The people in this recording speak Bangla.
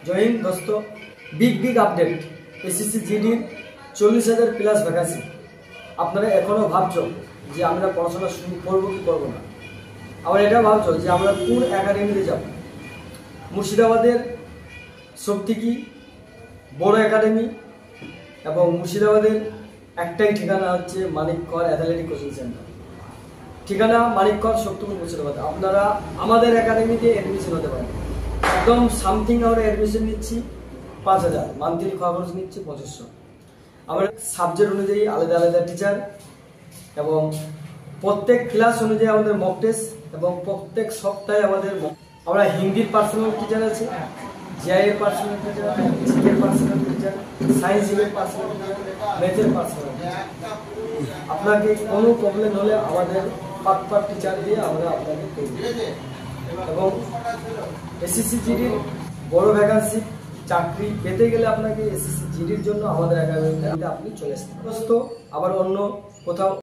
জয় হিন্দ দোস্ত। বিগ আপডেট, এসএসসি জিডির 40,000 প্লাস ভ্যাকান্সি। আপনারা এখনো ভাবছো যে আমরা পড়াশোনা শুরু করবো কি করবো না, আবার এটা ভাবছো যে আমরা কোন একাডেমিতে যাব। মুর্শিদাবাদের সবথেকে বড় একাডেমি এবং মুর্শিদাবাদের একটাই ঠিকানা হচ্ছে মানিককর অ্যাথলেটিক কোচিং সেন্টার। ঠিকানা মানিককর সপ্তমী মুর্শিদাবাদ। আপনারা আমাদের একাডেমিতে অ্যাডমিশন হতে পারেন। একদম সামথিং আমরা অ্যাডমিশন নিচ্ছি 5,000, মান্থলি খরচ নিচ্ছি 2500। আমরা সাবজেক্ট অনুযায়ী আলাদা আলাদা টিচার এবং প্রত্যেক ক্লাস অনুযায়ী আমাদের মক টেস্ট এবং প্রত্যেক সপ্তাহে আমাদের আমরা হিন্দির পার্সোনাল টিচার আছে, জিআই এর পার্সোনাল টিচার, জিকের পার্সোনাল টিচার, সায়েন্স এর পার্সোনাল টিচার, ম্যাথের পার্সোনাল টিচার। আপনাকে কোনো প্রবলেম হলে আমাদের পাট টিচার দিয়ে আমরা আপনাকে করব। এবং এসএসসি জিডির বড় ভ্যাকান্সি চাকরি পেতে গেলে আপনাকে এসএসসি জিডির জন্য আমাদের একাডেমিতে আপনি চলে আসতে। আবার অন্য কোথাও